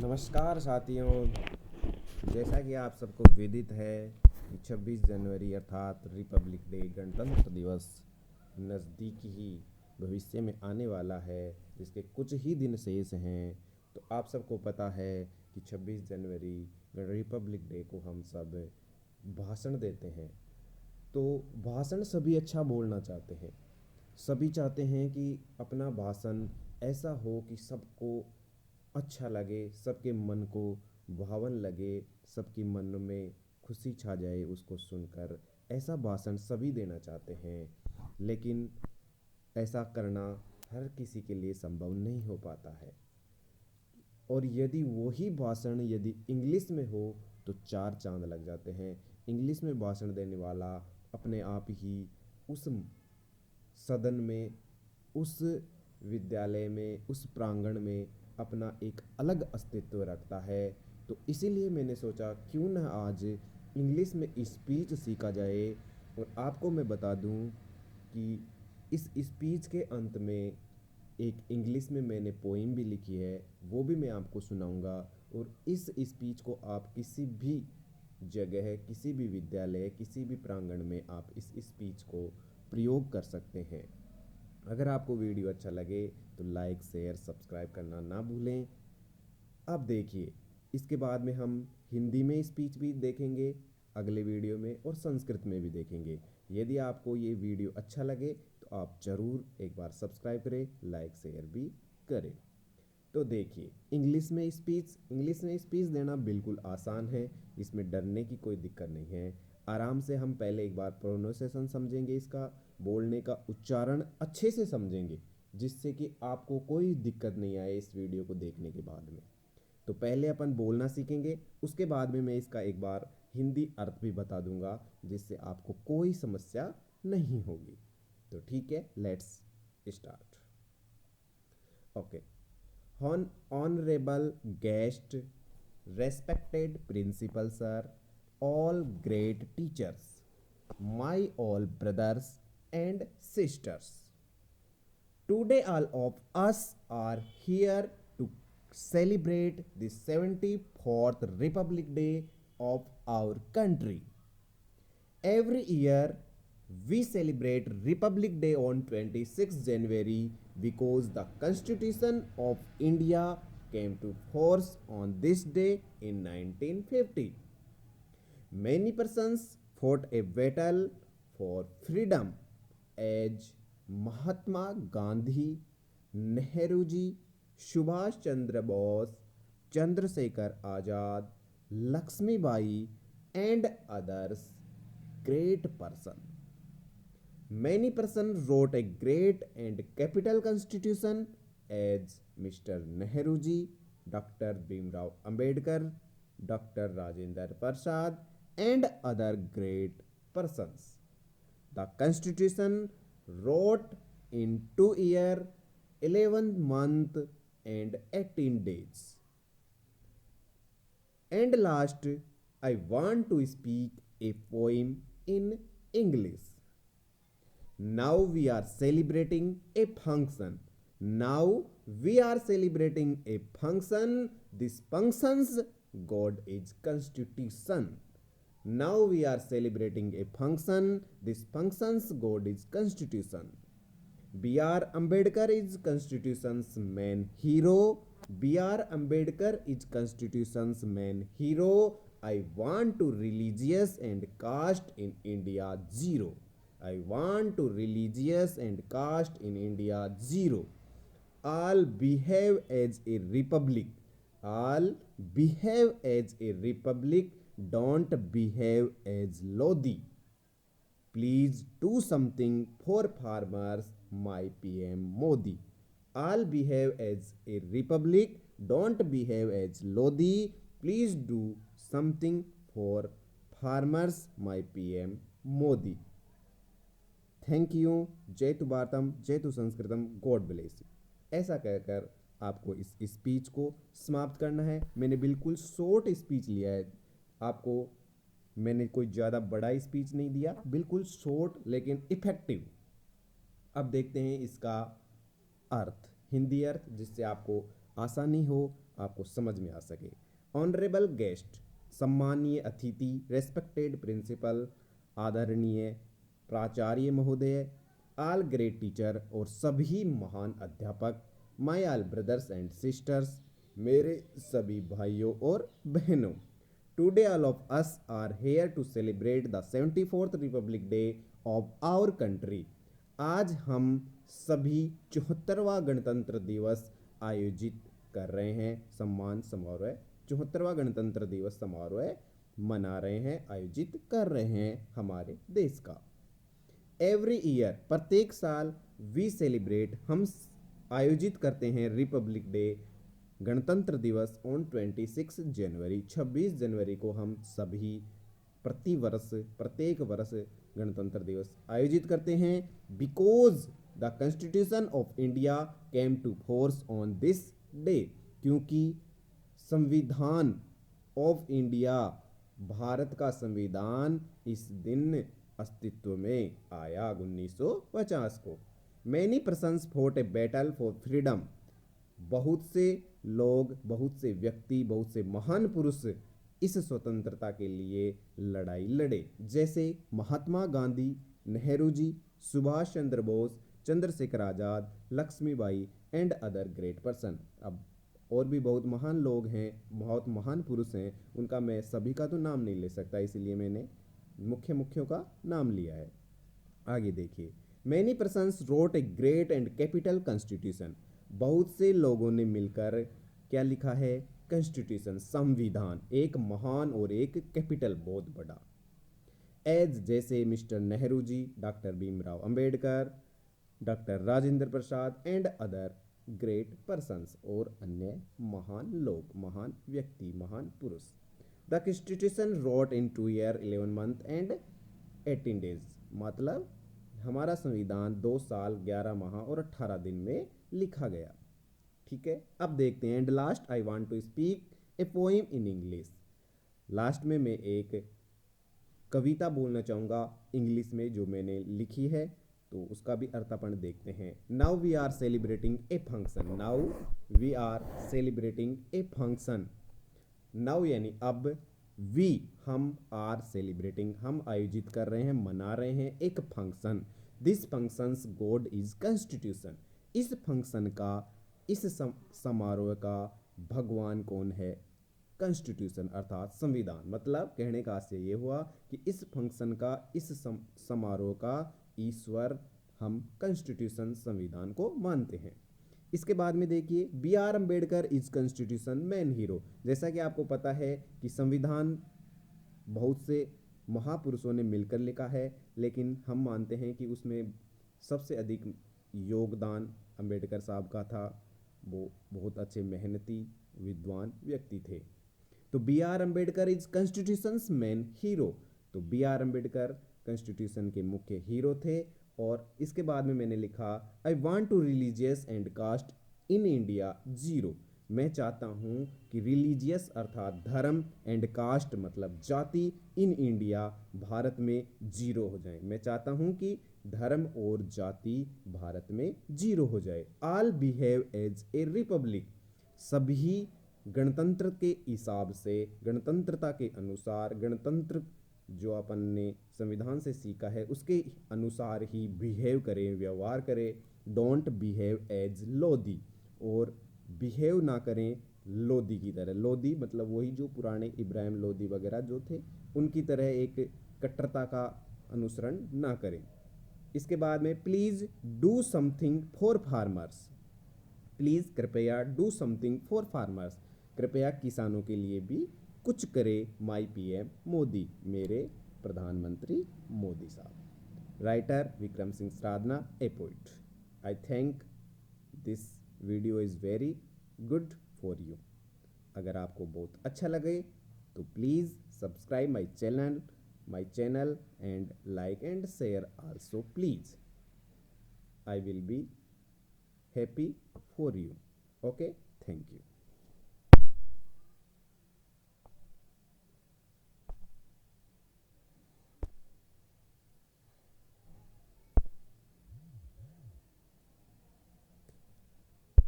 नमस्कार साथियों। जैसा कि आप सबको विदित है कि 26 जनवरी अर्थात रिपब्लिक डे गणतंत्र दिवस नज़दीक ही भविष्य में आने वाला है, जिसके कुछ ही दिन शेष हैं। तो आप सबको पता है कि 26 जनवरी रिपब्लिक डे को हम सब भाषण देते हैं। तो भाषण सभी अच्छा बोलना चाहते हैं। सभी चाहते हैं कि अपना भाषण ऐसा हो कि सबको अच्छा लगे, सबके मन को भावन लगे, सबके मन में खुशी छा जाए उसको सुनकर। ऐसा भाषण सभी देना चाहते हैं, लेकिन ऐसा करना हर किसी के लिए संभव नहीं हो पाता है। और यदि वही भाषण यदि इंग्लिश में हो तो चार चांद लग जाते हैं। इंग्लिश में भाषण देने वाला अपने आप ही उस सदन में, उस विद्यालय में, उस प्रांगण में अपना एक अलग अस्तित्व रखता है। तो इसीलिए मैंने सोचा क्यों ना आज इंग्लिश में स्पीच सीखा जाए। और आपको मैं बता दूं कि इस स्पीच के अंत में एक इंग्लिश में मैंने पोइम भी लिखी है, वो भी मैं आपको सुनाऊंगा। और इस स्पीच को आप किसी भी जगह, किसी भी विद्यालय, किसी भी प्रांगण में आप इस स्पीच को प्रयोग कर सकते हैं। अगर आपको वीडियो अच्छा लगे तो लाइक, शेयर, सब्सक्राइब करना ना भूलें। अब देखिए, इसके बाद में हम हिंदी में स्पीच भी देखेंगे अगले वीडियो में, और संस्कृत में भी देखेंगे। यदि आपको ये वीडियो अच्छा लगे तो आप ज़रूर एक बार सब्सक्राइब करें, लाइक शेयर भी करें। तो देखिए, इंग्लिश में स्पीच देना बिल्कुल आसान है। इसमें डरने की कोई दिक्कत नहीं है। आराम से हम पहले एक बार प्रोनाउंसिएशन समझेंगे, इसका बोलने का उच्चारण अच्छे से समझेंगे, जिससे कि आपको कोई दिक्कत नहीं आए इस वीडियो को देखने के बाद में। तो पहले अपन बोलना सीखेंगे, उसके बाद में मैं इसका एक बार हिंदी अर्थ भी बता दूंगा, जिससे आपको कोई समस्या नहीं होगी। तो ठीक है, let's start. Okay. Honorable guest, respected principal sir, all great teachers, my all brothers and sisters. Today all of us are here to celebrate the 74th Republic Day of our country. Every year we celebrate Republic Day on 26 January because the Constitution of India came to force on this day in 1950. Many persons fought a battle for freedom as Mahatma Gandhi, Nehruji, Subhash Chandra Bose, Chandrasekhar Azad, Lakshmi Bai, and others great person. Many persons wrote a great and capital constitution as Mr. Nehruji, Dr. Bhimrao Ambedkar, Dr. Rajendra Prasad, and other great persons. The constitution wrote in 2 years, 11 months, and 18 days. And last, I want to speak a poem in English. Now we are celebrating a function. Now we are celebrating a function. This function's God is Constitution. Now we are celebrating a function. This function's God is Constitution. B.R. Ambedkar is Constitution's main hero. B.R. Ambedkar is Constitution's main hero. I want to religious and caste in India zero. I want to religious and caste in India zero. All behave as a republic. All behave as a republic. Don't behave as Lodi. Please do something for farmers, my PM Modi. All behave as a republic. Don't behave as Lodi. Please do something for farmers, my PM Modi. Thank you. जय तु भारतम, जय तु संस्कृतम, God bless you. ऐसा कहकर आपको इस speech को समाप्त करना है। मैंने बिल्कुल शॉर्ट स्पीच लिया है। आपको मैंने कोई ज़्यादा बड़ा स्पीच नहीं दिया, बिल्कुल शॉर्ट लेकिन इफेक्टिव। अब देखते हैं इसका अर्थ, हिंदी अर्थ, जिससे आपको आसानी हो, आपको समझ में आ सके। ऑनरेबल गेस्ट, सम्मानीय अतिथि, रेस्पेक्टेड प्रिंसिपल, आदरणीय प्राचार्य महोदय, ऑल ग्रेट टीचर और सभी महान अध्यापक, my all brothers and sisters, मेरे सभी भाइयों और बहनों। Today all of us are here to celebrate the 74th Republic Day of our country. आज हम सभी 74वां गणतंत्र दिवस आयोजित कर रहे हैं, सम्मान समारोह 74वां गणतंत्र दिवस समारोह मना रहे हैं, आयोजित कर रहे हैं हमारे देश का। एवरी ईयर, प्रत्येक साल, वी सेलिब्रेट, हम आयोजित करते हैं रिपब्लिक डे, गणतंत्र दिवस ऑन 26 जनवरी, 26 जनवरी को हम सभी प्रत्येक वर्ष गणतंत्र दिवस आयोजित करते हैं। Because the Constitution of India came to force on this day, क्योंकि संविधान ऑफ इंडिया, भारत का संविधान इस दिन अस्तित्व में आया 1950 को। Many persons fought a battle for freedom, बहुत से लोग, बहुत से व्यक्ति, बहुत से महान पुरुष इस स्वतंत्रता के लिए लड़ाई लड़े, जैसे Mahatma Gandhi, Nehru ji, Subhash Chandra Bose, Chandrashekhar Azad, Laxmibai and other great person. अब और भी बहुत महान लोग हैं, बहुत महान पुरुष हैं, उनका मैं सभी का तो नाम नहीं ले सकता, इसलिए मैंने मुख्यों का नाम लिया है। आगे देखिए, many persons wrote a great and capital constitution, बहुत से लोगों ने मिलकर क्या लिखा है? कॉन्स्टिट्यूशन, संविधान, एक महान और एक कैपिटल बहुत बड़ा। एज, जैसे mister Nehru ji, doctor Bhimrao Ambedkar, doctor Rajendra Prasad and other great persons, और अन्य महान लोग, महान व्यक्ति, महान पुरुष। The Constitution wrote in 2 year 11 month and 18 days, मतलब हमारा संविधान 2 साल 11 माह और 18 दिन में लिखा गया। ठीक है, अब देखते हैं। And last I want to speak a poem in English, last में मैं एक कविता बोलना चाहूँगा इंग्लिश में जो मैंने लिखी है, तो उसका भी अर्थ अपन देखते हैं। Now we are celebrating a function, now we are celebrating a function, now यानी अब, वी हम, आर सेलिब्रेटिंग हम आयोजित कर रहे हैं, मना रहे हैं एक function. This functions God is constitution, इस फंक्शन का, इस समारोह का भगवान कौन है? कॉन्स्टिट्यूशन अर्थात संविधान। मतलब कहने का आशय ये हुआ कि इस फंक्शन का, इस समारोह का ईश्वर हम कॉन्स्टिट्यूशन, संविधान को मानते हैं। इसके बाद में देखिए, B R Ambedkar is constitution man hero, जैसा कि आपको पता है कि संविधान बहुत से महापुरुषों ने मिलकर लिखा है, लेकिन हम मानते हैं कि उसमें सबसे अधिक योगदान अम्बेडकर साहब का था। वो बहुत अच्छे मेहनती विद्वान व्यक्ति थे। तो B R Ambedkar is constitutions man hero, तो बी आर अम्बेडकर कॉन्स्टिट्यूशन के मुख्य हीरो थे। और इसके बाद में मैंने लिखा, I want to religious and caste in India zero, मैं चाहता हूँ कि रिलीजियस अर्थात धर्म एंड कास्ट मतलब जाति इन इंडिया भारत में जीरो हो जाए, मैं चाहता हूँ कि धर्म और जाति भारत में जीरो हो जाए। All behave as a republic, सभी गणतंत्र के हिसाब से, गणतंत्रता के अनुसार, गणतंत्र जो अपन ने संविधान से सीखा है उसके अनुसार ही बिहेव करें, व्यवहार करें। डोंट बिहेव एज लोधी, और बिहेव ना करें लोधी की तरह। लोधी मतलब वही जो पुराने इब्राहिम लोधी वगैरह जो थे, उनकी तरह एक कट्टरता का अनुसरण ना करें। इसके बाद में, please do something for farmers, please कृपया, डू समथिंग फॉर फार्मर्स, कृपया किसानों के लिए भी कुछ करे। माई पीएम मोदी, मेरे प्रधानमंत्री मोदी साहब। Writer Vikram Singh Sadhana, a poet. I think this video is very good for you. अगर आपको बहुत अच्छा लगे तो please subscribe my channel and like and share also please. I will be happy for you. Okay, thank you.